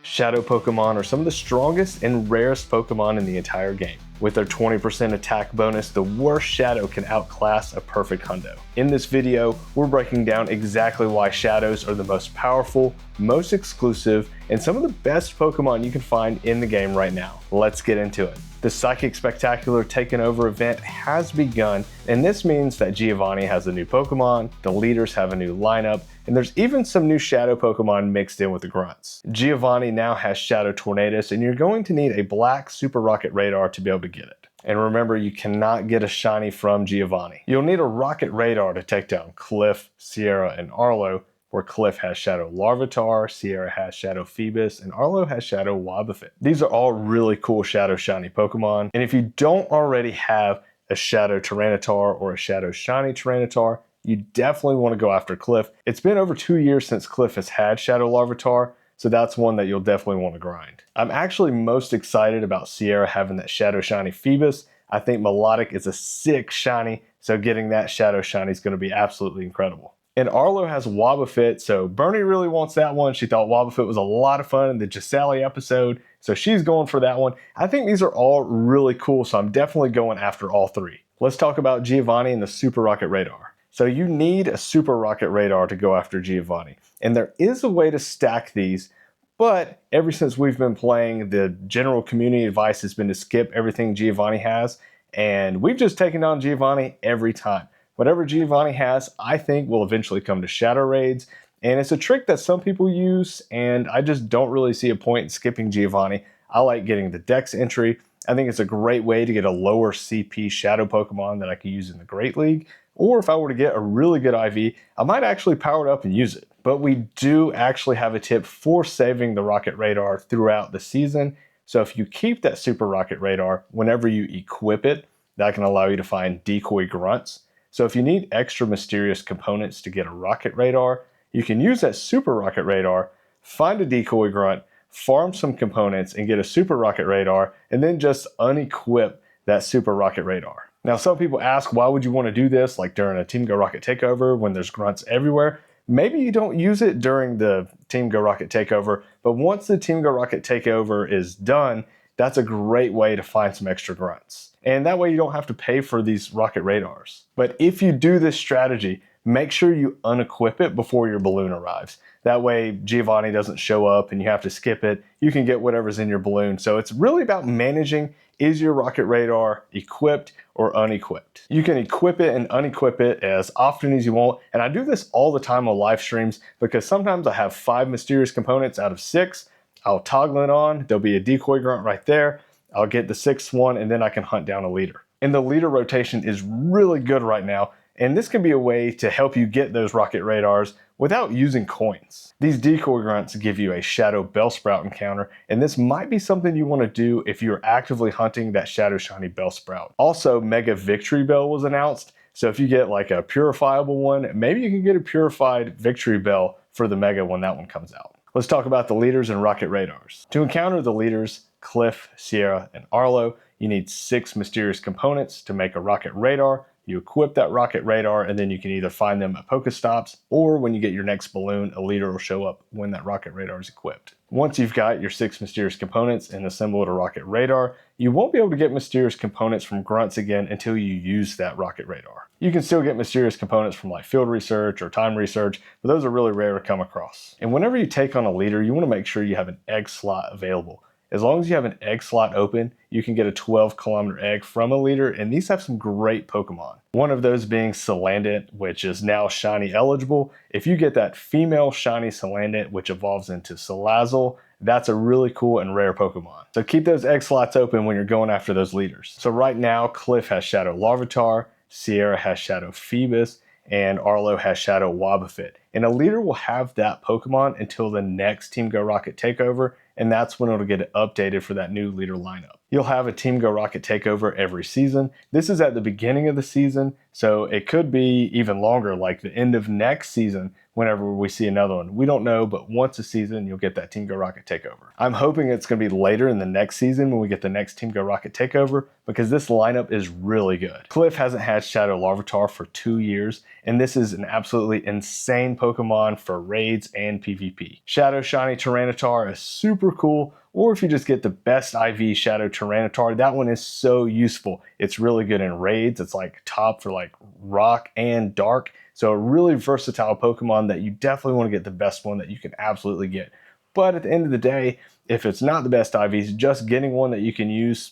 Shadow Pokemon are some of the strongest and rarest Pokemon in the entire game. With their 20% attack bonus, the worst Shadow can outclass a perfect Hundo. In this video, we're breaking down exactly why Shadows are the most powerful, most exclusive, and some of the best Pokemon you can find in the game right now. Let's get into it. The Psychic Spectacular Taken Over event has begun, and this means that Giovanni has a new Pokemon, the leaders have a new lineup, and there's even some new Shadow Pokemon mixed in with the grunts. Giovanni now has Shadow Tornadus, and you're going to need a black Super Rocket Radar to be able to get it. And remember, you cannot get a shiny from Giovanni. You'll need a Rocket Radar to take down Cliff, Sierra, and Arlo, where Cliff has Shadow Larvitar, Sierra has Shadow Feebas, and Arlo has Shadow Wobbuffet. These are all really cool Shadow Shiny Pokemon, and if you don't already have a Shadow Tyranitar or a Shadow Shiny Tyranitar, you definitely want to go after Cliff. It's been over 2 years since Cliff has had Shadow Larvitar, so that's one that you'll definitely want to grind. I'm actually most excited about Sierra having that Shadow Shiny Feebas. I think Melodic is a sick shiny, so getting that Shadow Shiny is going to be absolutely incredible. And Arlo has Wobbuffet, so Bernie really wants that one. She thought Wobbuffet was a lot of fun in the Giselle episode, so she's going for that one. I think these are all really cool, so I'm definitely going after all three. Let's talk about Giovanni and the Super Rocket Radar. So you need a Super Rocket Radar to go after Giovanni, and there is a way to stack these, but ever since we've been playing, the general community advice has been to skip everything Giovanni has, and we've just taken on Giovanni every time. Whatever Giovanni has, I think will eventually come to Shadow Raids, and it's a trick that some people use, and I just don't really see a point in skipping Giovanni. I like getting the Dex entry. I think it's a great way to get a lower CP Shadow Pokemon that I could use in the Great League, or if I were to get a really good IV, I might actually power it up and use it. But we do actually have a tip for saving the Rocket Radar throughout the season, so if you keep that Super Rocket Radar, whenever you equip it, that can allow you to find decoy grunts. So if you need extra mysterious components to get a Rocket Radar, you can use that Super Rocket Radar, find a decoy grunt, farm some components, and get a Super Rocket Radar, and then just unequip that Super Rocket Radar. Now, some people ask, why would you want to do this, like during a Team Go Rocket Takeover when there's grunts everywhere? Maybe you don't use it during the Team Go Rocket Takeover, but once the Team Go Rocket Takeover is done, that's a great way to find some extra grunts. And that way you don't have to pay for these Rocket Radars. But if you do this strategy, make sure you unequip it before your balloon arrives. That way Giovanni doesn't show up and you have to skip it. You can get whatever's in your balloon. So it's really about managing, is your Rocket Radar equipped or unequipped? You can equip it and unequip it as often as you want. And I do this all the time on live streams because sometimes I have 5 mysterious components out of 6. I'll toggle it on, there'll be a decoy grunt right there. I'll get the 6th one and then I can hunt down a leader. And the leader rotation is really good right now, and this can be a way to help you get those Rocket Radars without using coins. These decoy grunts give you a Shadow Bellsprout encounter, and this might be something you want to do if you're actively hunting that Shadow Shiny Bellsprout. Also, Mega Victory Bell was announced, so if you get like a purifiable one, maybe you can get a purified Victory Bell for the Mega when that one comes out. Let's talk about the leaders and Rocket Radars. To encounter the leaders, Cliff, Sierra, and Arlo, you need 6 mysterious components to make a Rocket Radar. You equip that Rocket Radar, and then you can either find them at Pokestops, or when you get your next balloon, a leader will show up when that Rocket Radar is equipped. Once you've got your 6 mysterious components and assembled a Rocket Radar, you won't be able to get mysterious components from grunts again until you use that Rocket Radar. You can still get mysterious components from like field research or time research, but those are really rare to come across. And whenever you take on a leader, you want to make sure you have an egg slot available. As long as you have an egg slot open, you can get a 12-kilometer egg from a leader, and these have some great Pokemon. One of those being Salandit, which is now shiny eligible. If you get that female shiny Salandit, which evolves into Salazzle, that's a really cool and rare Pokemon. So keep those egg slots open when you're going after those leaders. So right now, Cliff has Shadow Larvitar, Sierra has Shadow Feebas, and Arlo has Shadow Wobbuffet. And a leader will have that Pokemon until the next Team Go Rocket Takeover, and that's when it'll get updated for that new leader lineup. You'll have a Team Go Rocket Takeover every season. This is at the beginning of the season, so it could be even longer, like the end of next season, whenever we see another one. We don't know, but once a season, you'll get that Team Go Rocket Takeover. I'm hoping it's going to be later in the next season when we get the next Team Go Rocket Takeover, because this lineup is really good. Cliff hasn't had Shadow Larvitar for 2 years, and this is an absolutely insane Pokemon for raids and PvP. Shadow Shiny Tyranitar is super cool, or if you just get the best IV Shadow Tyranitar, that one is so useful. It's really good in raids. It's like top for like rock and dark. So a really versatile Pokemon that you definitely want to get the best one that you can absolutely get. But at the end of the day, if it's not the best IVs, just getting one that you can use,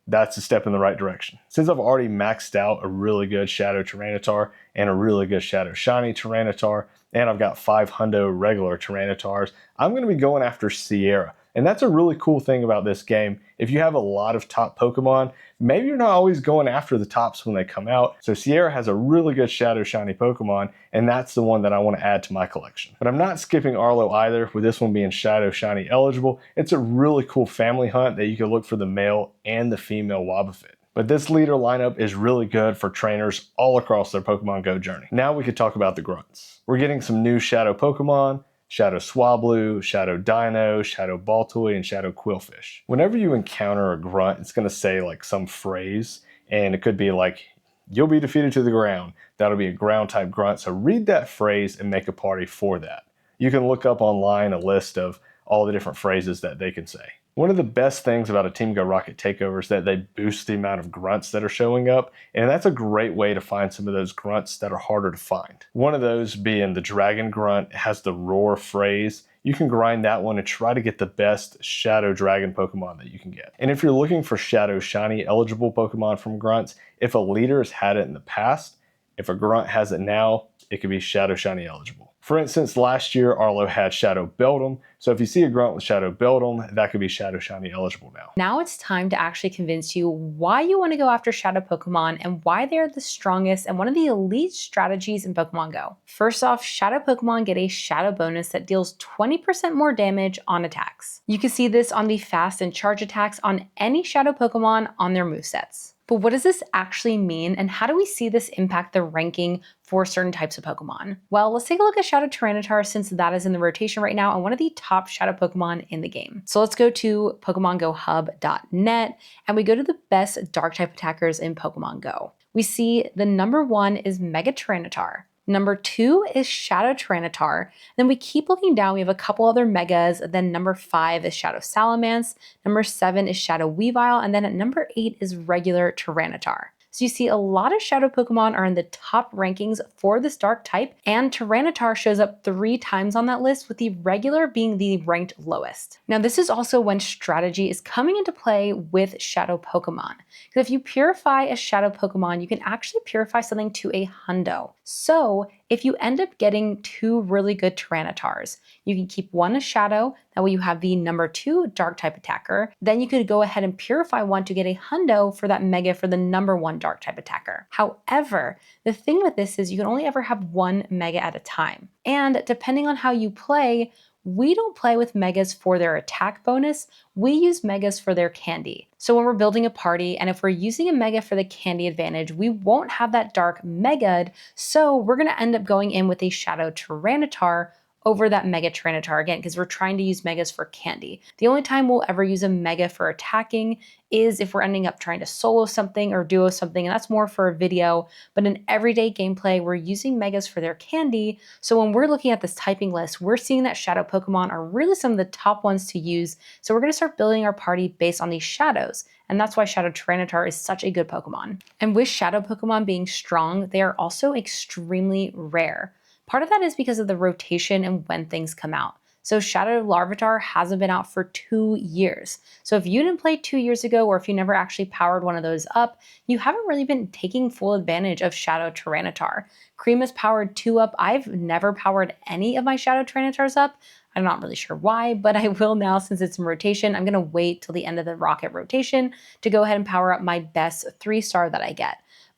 that's a step in the right direction. Since I've already maxed out a really good Shadow Tyranitar and a really good Shadow Shiny Tyranitar, and I've got 5 hundo regular Tyranitars, I'm going to be going after Sierra. And that's a really cool thing about this game. If you have a lot of top Pokemon, maybe you're not always going after the tops when they come out. So Sierra has a really good Shadow Shiny Pokemon, and that's the one that I want to add to my collection. But I'm not skipping Arlo either, with this one being Shadow Shiny eligible. It's a really cool family hunt that you can look for the male and the female Wobbuffet. But this leader lineup is really good for trainers all across their Pokemon Go journey. Now we could talk about the grunts. We're getting some new Shadow Pokemon, Shadow Swablu, Shadow Dino, Shadow Baltoy, and Shadow Quillfish. Whenever you encounter a grunt, it's going to say like some phrase, and it could be like, you'll be defeated to the ground. That'll be a ground type grunt, so read that phrase and make a party for that. You can look up online a list of all the different phrases that they can say. One of the best things about a Team Go Rocket Takeover is that they boost the amount of grunts that are showing up, and that's a great way to find some of those grunts that are harder to find. One of those being the Dragon Grunt. It has the roar phrase. You can grind that one and try to get the best Shadow Dragon Pokemon that you can get. And if you're looking for Shadow Shiny eligible Pokemon from grunts, if a leader has had it in the past, if a grunt has it now, it could be Shadow Shiny eligible. For instance, last year, Arlo had Shadow Beldum, so if you see a grunt with Shadow Beldum, that could be Shadow Shiny eligible now. Now it's time to actually convince you why you want to go after Shadow Pokemon and why they're the strongest and one of the elite strategies in Pokemon Go. First off, Shadow Pokemon get a Shadow bonus that deals 20% more damage on attacks. You can see this on the fast and charge attacks on any Shadow Pokemon on their movesets. But what does this actually mean, and how do we see this impact the ranking for certain types of Pokemon? Well, let's take a look at Shadow Tyranitar, since that is in the rotation right now and one of the top Shadow Pokemon in the game. So let's go to PokemonGoHub.net and we go to the best dark type attackers in Pokemon Go. We see the number 1 is Mega Tyranitar. Number 2 is Shadow Tyranitar. Then we keep looking down, we have a couple other megas. Then number 5 is Shadow Salamence. Number 7 is Shadow Weavile. And then at number 8 is regular Tyranitar. So you see a lot of Shadow Pokemon are in the top rankings for this dark type, and Tyranitar shows up 3 times on that list, with the regular being the ranked lowest. Now this is also when strategy is coming into play with Shadow Pokemon. Because if you purify a Shadow Pokemon, you can actually purify something to a hundo. So if you end up getting 2 really good Tyranitars, you can keep one a Shadow, that way you have the number 2 dark type attacker. Then you could go ahead and purify one to get a hundo for that mega for the number 1 dark type attacker. However, the thing with this is you can only ever have 1 mega at a time. And depending on how you play, we don't play with megas for their attack bonus, we use megas for their candy. So when we're building a party, and if we're using a mega for the candy advantage, we won't have that dark mega'd, so we're gonna end up going in with a Shadow Tyranitar over that Mega Tyranitar again, because we're trying to use megas for candy. The only time we'll ever use a mega for attacking is if we're ending up trying to solo something or duo something, and that's more for a video. But in everyday gameplay, we're using megas for their candy. So when we're looking at this typing list, we're seeing that Shadow Pokemon are really some of the top ones to use. So we're gonna start building our party based on these shadows. And that's why Shadow Tyranitar is such a good Pokemon. And with Shadow Pokemon being strong, they are also extremely rare. Part of that is because of the rotation and when things come out. So Shadow Larvitar hasn't been out for 2 years. So if you didn't play 2 years ago, or if you never actually powered one of those up, you haven't really been taking full advantage of Shadow Tyranitar. Cream has powered 2 up. I've never powered any of my Shadow Tyranitars up. I'm not really sure why, but I will now since it's in rotation. I'm gonna wait till the end of the rocket rotation to go ahead and power up my best 3-star that I get.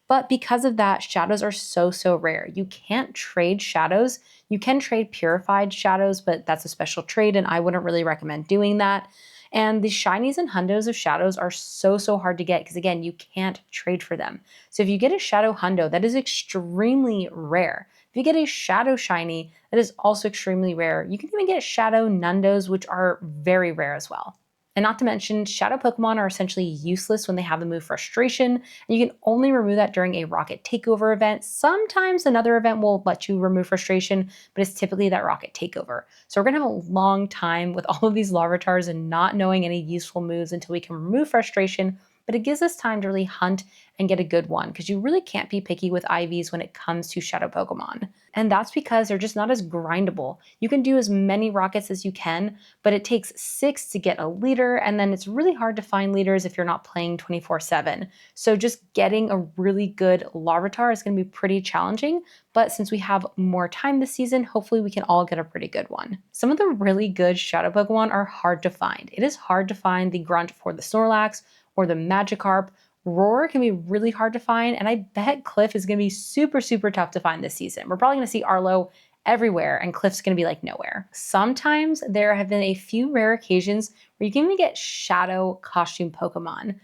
But because of that, shadows are so rare. You can't trade shadows. You can trade purified shadows, but that's a special trade and I wouldn't really recommend doing that. And the shinies and hundos of shadows are so hard to get because again, you can't trade for them. So if you get a shadow hundo, that is extremely rare. If you get a shadow shiny, that is also extremely rare. You can even get shadow nundos, which are very rare as well. And not to mention, Shadow Pokemon are essentially useless when they have the move Frustration, and you can only remove that during a Rocket Takeover event. Sometimes another event will let you remove Frustration, but it's typically that Rocket Takeover. So we're gonna have a long time with all of these Larvitars and not knowing any useful moves until we can remove Frustration, but it gives us time to really hunt and get a good one, because you really can't be picky with IVs when it comes to Shadow Pokemon. And that's because they're just not as grindable. You can do as many rockets as you can, but it takes 6 to get a leader, and then it's really hard to find leaders if you're not playing 24/7. So just getting a really good Larvitar is going to be pretty challenging, but since we have more time this season, hopefully we can all get a pretty good one. Some of the really good Shadow Pokemon are hard to find. It is hard to find the Grunt for the Snorlax or the Magikarp. Roar can be really hard to find, and I bet Cliff is going to be super, super tough to find this season. We're probably going to see Arlo everywhere, and Cliff's going to be like nowhere. Sometimes there have been a few rare occasions where you can even get Shadow costume Pokemon.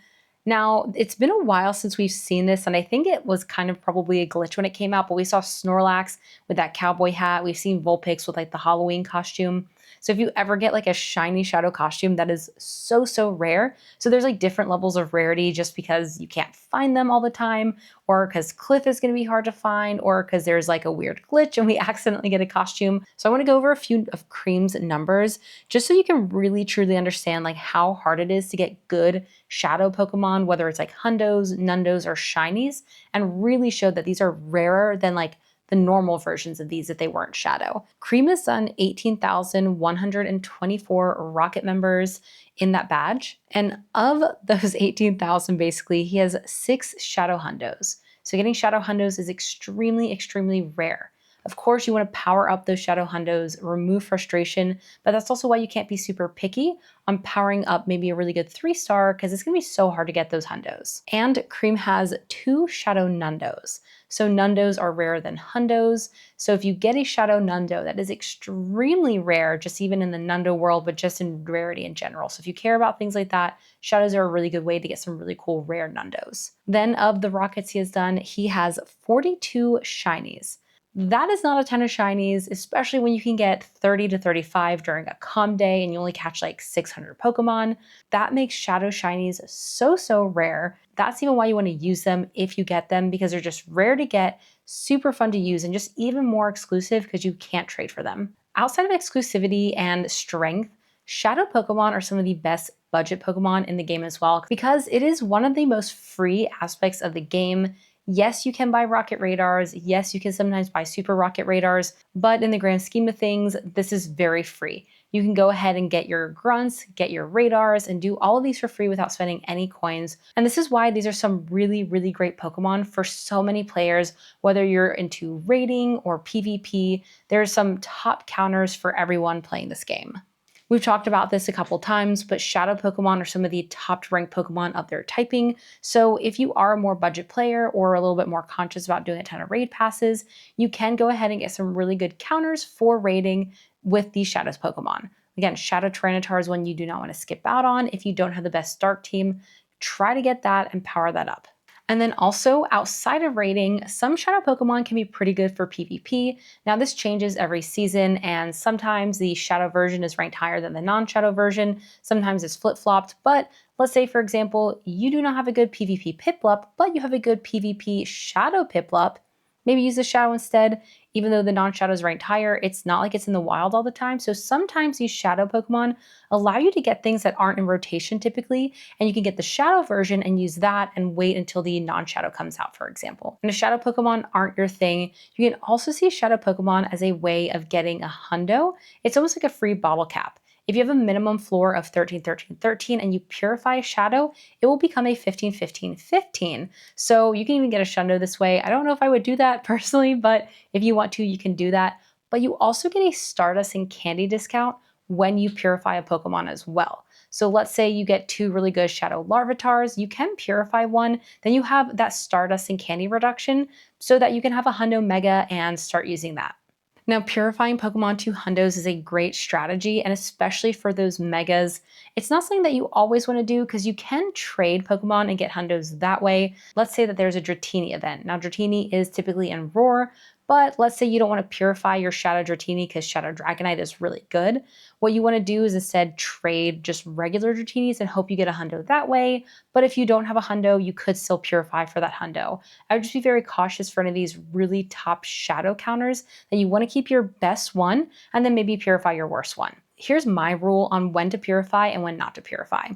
Now, it's been a while since we've seen this, and I think it was kind of probably a glitch when it came out, but we saw Snorlax with that cowboy hat. We've seen Vulpix with like the Halloween costume. So if you ever get like a shiny Shadow costume, that is so, so rare. So there's like different levels of rarity just because you can't find them all the time, or because Cliff is going to be hard to find, or because there's like a weird glitch and we accidentally get a costume. So I want to go over a few of Cream's numbers just so you can really truly understand like how hard it is to get good Shadow Pokemon, whether it's like Hundos, Nundos, or Shinies, and really show that these are rarer than like the normal versions of these if they weren't Shadow. Cream has done 18,124 Rocket members in that badge. And of those 18,000, basically, he has 6 Shadow Hundos. So getting Shadow Hundos is extremely, extremely rare. Of course, you want to power up those Shadow Hundos, remove Frustration, but that's also why you can't be super picky on powering up maybe a really good 3-star, because it's going to be so hard to get those Hundos. And Cream has 2 Shadow Nundos. So Nundos are rarer than Hundos. So if you get a Shadow Nundo, that is extremely rare, just even in the Nundo world, but just in rarity in general. So if you care about things like that, Shadows are a really good way to get some really cool rare Nundos. Then of the Rockets he has done, he has 42 Shinies. That is not a ton of Shinies, especially when you can get 30 to 35 during a calm day and you only catch like 600 Pokemon. That makes Shadow Shinies so, so rare. That's even why you want to use them if you get them, because they're just rare to get, super fun to use, and just even more exclusive because you can't trade for them. Outside of exclusivity and strength, Shadow Pokemon are some of the best budget Pokemon in the game as well, because it is one of the most free aspects of the game. Yes, you can buy rocket radars. Yes, you can sometimes buy super rocket radars, but in the grand scheme of things, this is very free. You can go ahead and get your grunts, get your radars, and do all of these for free without spending any coins. And this is why these are some really, really great Pokemon for so many players, whether you're into raiding or PvP. There's some top counters for everyone playing this game. We've talked about this a couple times, but Shadow Pokemon are some of the top ranked Pokemon of their typing. So if you are a more budget player or a little bit more conscious about doing a ton of raid passes, you can go ahead and get some really good counters for raiding with these Shadows Pokemon. Again, Shadow Tyranitar is one you do not want to skip out on. If you don't have the best start team, try to get that and power that up. And then also, outside of raiding, some Shadow Pokemon can be pretty good for PvP. Now this changes every season, and sometimes the Shadow version is ranked higher than the non-Shadow version. Sometimes it's flip-flopped, but let's say, for example, you do not have a good PvP Piplup, but you have a good PvP Shadow Piplup. Maybe use the Shadow instead. Even though the non-Shadow is ranked higher, it's not like it's in the wild all the time. So sometimes these Shadow Pokemon allow you to get things that aren't in rotation typically, and you can get the Shadow version and use that and wait until the non-Shadow comes out, for example. And if Shadow Pokemon aren't your thing, you can also see Shadow Pokemon as a way of getting a Hundo. It's almost like a free bottle cap. If you have a minimum floor of 13, 13, 13 and you purify a Shadow, it will become a 15, 15, 15. So you can even get a Shundo this way. I don't know if I would do that personally, but if you want to, you can do that. But you also get a Stardust and Candy discount when you purify a Pokemon as well. So let's say you get 2 really good Shadow Larvitars, you can purify one, then you have that Stardust and Candy reduction so that you can have a Hundo Mega and start using that. Now, purifying Pokemon to Hundos is a great strategy, and especially for those Megas, it's not something that you always want to do because you can trade Pokemon and get Hundos that way. Let's say that there's a Dratini event. Now, Dratini is typically in Roar, But let's say you don't want to purify your Shadow Dratini because Shadow Dragonite is really good. What you want to do is instead trade just regular Dratinis and hope you get a hundo that way. But if you don't have a hundo, you could still purify for that hundo. I would just be very cautious for any of these really top shadow counters that you want to keep your best one and then maybe purify your worst one. Here's my rule on when to purify and when not to purify.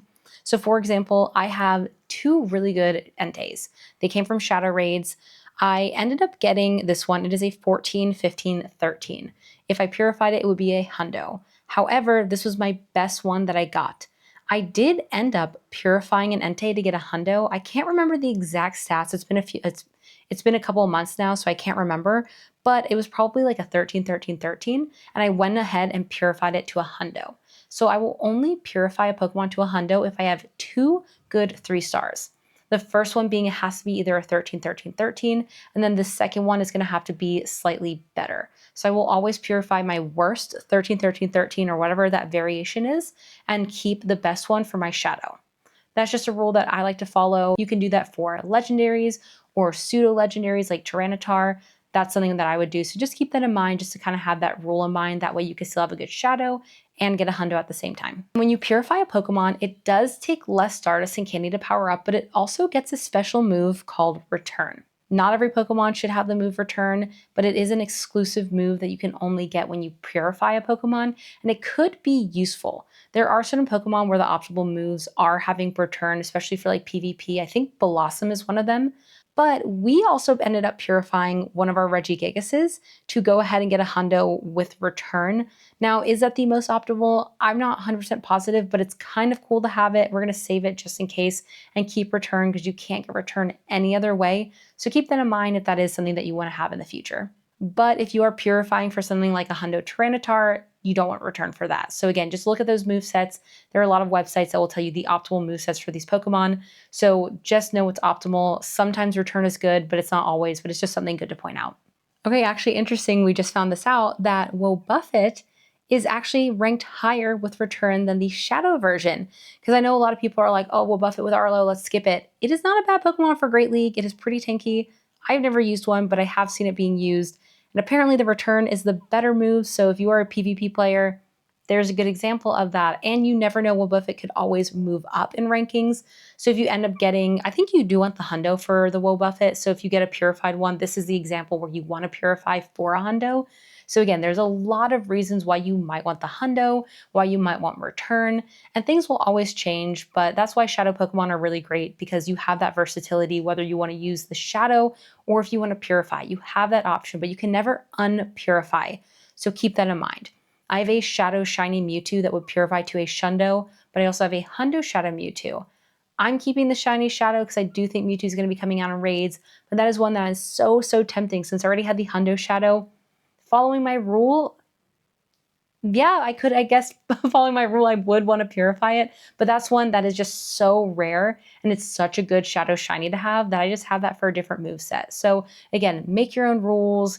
So for example, I have two really good Entei. They came from Shadow Raids. I ended up getting this one. It is a 14, 15, 13. If I purified it, it would be a hundo. However, this was my best one that I got. I did end up purifying an Entei to get a hundo. I can't remember the exact stats. It's been a couple of months now, so I can't remember, but it was probably like a 13, 13, 13, and I went ahead and purified it to a hundo. So I will only purify a Pokemon to a hundo if I have two good 3 stars. The first one being it has to be either a 13, 13, 13, and then the second one is going to have to be slightly better. So I will always purify my worst 13, 13, 13 or whatever that variation is and keep the best one for my shadow. That's just a rule that I like to follow. You can do that for legendaries or pseudo legendaries like Tyranitar. That's something that I would do. So just keep that in mind, just to kind of have that rule in mind. That way you can still have a good shadow and get a hundo at the same time. When you purify a Pokemon, it does take less Stardust and candy to power up, but it also gets a special move called Return. Not every Pokemon should have the move Return, but it is an exclusive move that you can only get when you purify a Pokemon, and it could be useful. There are certain Pokemon where the optimal moves are having Return, especially for like PvP. I think Blossom is one of them. But we also ended up purifying one of our Regigigases to go ahead and get a hundo with Return. Now, is that the most optimal? I'm not 100% positive, but it's kind of cool to have it. We're going to save it just in case and keep Return because you can't get Return any other way. So keep that in mind if that is something that you want to have in the future. But if you are purifying for something like a hundo Tyranitar, you don't want Return for that. So again, just look at those movesets. There are a lot of websites that will tell you the optimal movesets for these Pokemon. So just know what's optimal. Sometimes Return is good, but it's not always, but it's just something good to point out. Okay, actually interesting, we just found this out, that Wobbuffet is actually ranked higher with Return than the Shadow version. Because I know a lot of people are like, oh, Wobbuffet with Arlo, let's skip it. It is not a bad Pokemon for Great League. It is pretty tanky. I've never used one, but I have seen it being used. And apparently the Return is the better move, so if you are a PvP player, there's a good example of that. And you never know, Wobbuffet could always move up in rankings. So if you end up getting, I think you do want the hundo for the Wobbuffet. So if you get a purified one, this is the example where you want to purify for a hundo. So again, there's a lot of reasons why you might want the hundo, why you might want Return, and things will always change, but that's why Shadow Pokemon are really great, because you have that versatility, whether you want to use the Shadow or if you want to purify, you have that option, but you can never unpurify. So keep that in mind. I have a Shadow Shiny Mewtwo that would purify to a Shundo, but I also have a Hundo Shadow Mewtwo. I'm keeping the Shiny Shadow because I do think Mewtwo is going to be coming out in raids, but that is one that is so tempting since I already had the Hundo Shadow. Following my rule, yeah, I guess following my rule, I would want to purify it, but that's one that is just so rare, and it's such a good Shadow Shiny to have that I just have that for a different moveset. So again, make your own rules,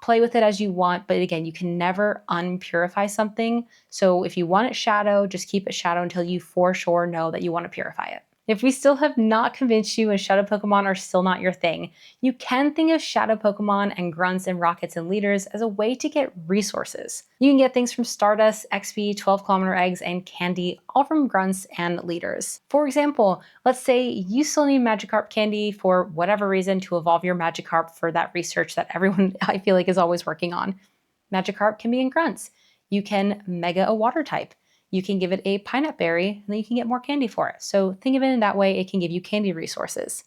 play with it as you want, but again, you can never unpurify something. So if you want it Shadow, just keep it Shadow until you for sure know that you want to purify it. If we still have not convinced you and Shadow Pokemon are still not your thing, you can think of Shadow Pokemon and grunts and rockets and leaders as a way to get resources. You can get things from Stardust, XP, 12-kilometer eggs, and candy, all from grunts and leaders. For example, let's say you still need Magikarp candy for whatever reason to evolve your Magikarp for that research that everyone, I feel like, is always working on. Magikarp can be in grunts. You can mega a water type. You can give it a pineapple berry, and then you can get more candy for it. So think of it in that way, it can give you candy resources.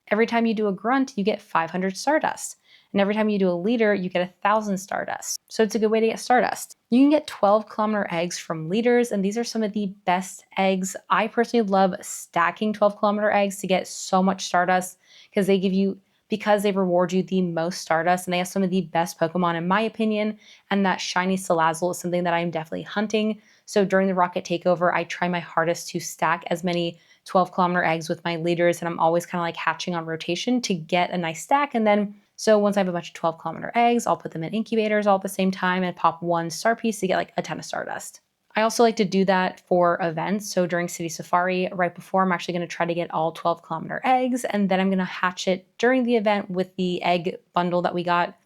Every time you do a grunt, you get 500 Stardust. And every time you do a leader, you get 1,000 Stardust. So it's a good way to get Stardust. You can get 12-kilometer eggs from leaders, and these are some of the best eggs. I personally love stacking 12-kilometer eggs to get so much Stardust because they reward you the most Stardust, and they have some of the best Pokemon in my opinion, and that shiny Salazzle is something that I'm definitely hunting. So during the Rocket Takeover, I try my hardest to stack as many 12-kilometer eggs with my leaders, and I'm always kind of like hatching on rotation to get a nice stack. And then, so once I have a bunch of 12-kilometer eggs, I'll put them in incubators all at the same time and pop one star piece to get like a ton of Stardust. I also like to do that for events. So during City Safari, right before, I'm actually going to try to get all 12-kilometer eggs, and then I'm going to hatch it during the event with the egg bundle that we got.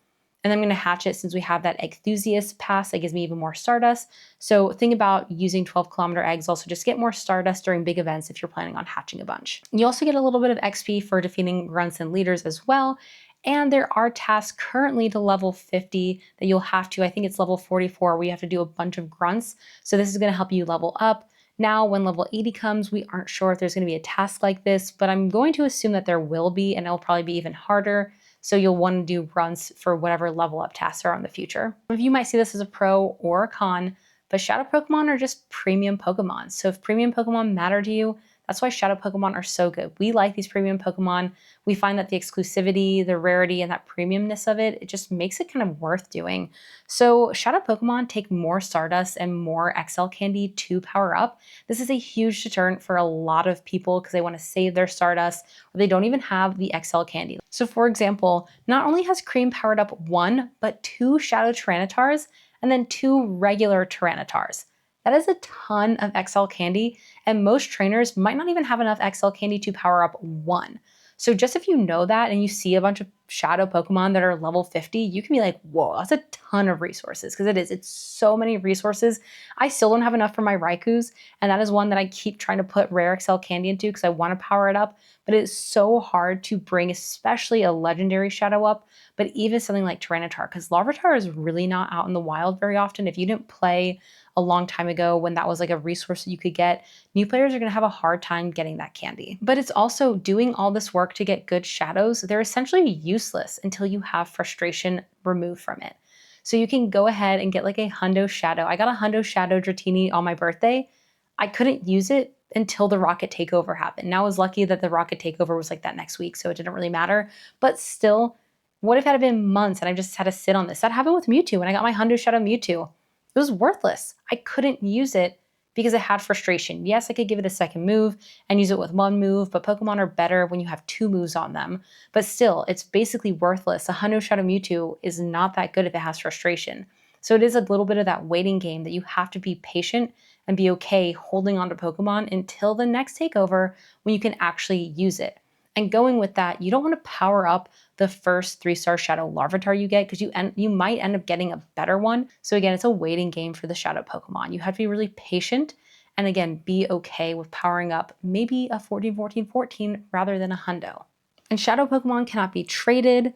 And I'm going to hatch it since we have that enthusiast pass that gives me even more Stardust. So think about using 12-kilometer eggs also just get more Stardust during big events if you're planning on hatching a bunch. You also get a little bit of XP for defeating grunts and leaders as well. And there are tasks currently to level 50 that you'll have to, I think it's level 44, where you have to do a bunch of grunts. So this is going to help you level up. Now, when level 80 comes, we aren't sure if there's going to be a task like this, but I'm going to assume that there will be, and it'll probably be even harder. So you'll want to do grunts for whatever level up tasks are in the future. Some of you might see this as a pro or a con, but Shadow Pokemon are just premium Pokemon. So if premium Pokemon matter to you, that's why Shadow Pokemon are so good. We like these premium Pokemon. We find that the exclusivity, the rarity, and that premiumness of it, it just makes it kind of worth doing. So Shadow Pokemon take more Stardust and more XL candy to power up. This is a huge deterrent for a lot of people because they want to save their Stardust or they don't even have the XL candy. So for example, not only has Cream powered up 1, but 2 Shadow Tyranitars and then 2 regular Tyranitars. That is a ton of XL candy, and most trainers might not even have enough XL candy to power up 1. So just if you know that and you see a bunch of Shadow Pokemon that are level 50, you can be like, whoa, that's a ton of resources, because it's so many resources. I still don't have enough for my Raikus, and that is one that I keep trying to put rare XL candy into because I want to power it up, but it's so hard to bring, especially a legendary Shadow up, but even something like Tyranitar, because Larvitar is really not out in the wild very often. If you didn't play a long time ago when that was like a resource that you could get, new players are going to have a hard time getting that candy. But it's also doing all this work to get good shadows. They're essentially useless until you have frustration removed from it. So you can go ahead and get like a Hundo Shadow. I got a Hundo Shadow Dratini on my birthday. I couldn't use it until the Rocket Takeover happened. Now I was lucky that the Rocket Takeover was like that next week, so it didn't really matter. But still, what if it had been months and I just had to sit on this? That happened with Mewtwo when I got my Hundo Shadow Mewtwo. It was worthless. I couldn't use it because it had frustration. Yes, I could give it a second move and use it with one move, but Pokemon are better when you have 2 moves on them. But still, it's basically worthless. A Hundo Shadow Mewtwo is not that good if it has frustration. So it is a little bit of that waiting game that you have to be patient and be okay holding on to Pokemon until the next takeover when you can actually use it. And going with that, you don't want to power up the first 3-star Shadow Larvitar you get because you might end up getting a better one. So again, it's a waiting game for the Shadow Pokemon. You have to be really patient and again, be okay with powering up maybe a 14-14-14 rather than a Hundo. And Shadow Pokemon cannot be traded.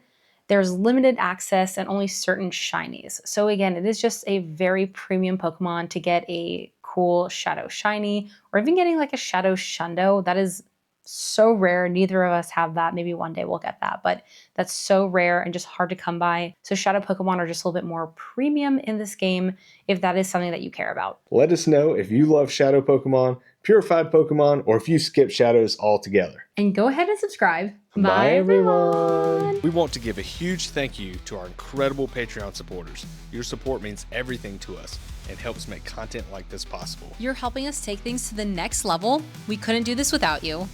There's limited access and only certain shinies. So again, it is just a very premium Pokemon to get a cool Shadow Shiny or even getting like a Shadow Shundo. That is so rare. Neither of us have that. Maybe one day we'll get that, but that's so rare and just hard to come by. So Shadow Pokemon are just a little bit more premium in this game if that is something that you care about. Let us know if you love Shadow Pokemon, Purified Pokemon, or if you skip Shadows altogether. And go ahead and subscribe. Bye everyone! We want to give a huge thank you to our incredible Patreon supporters. Your support means everything to us and helps make content like this possible. You're helping us take things to the next level. We couldn't do this without you.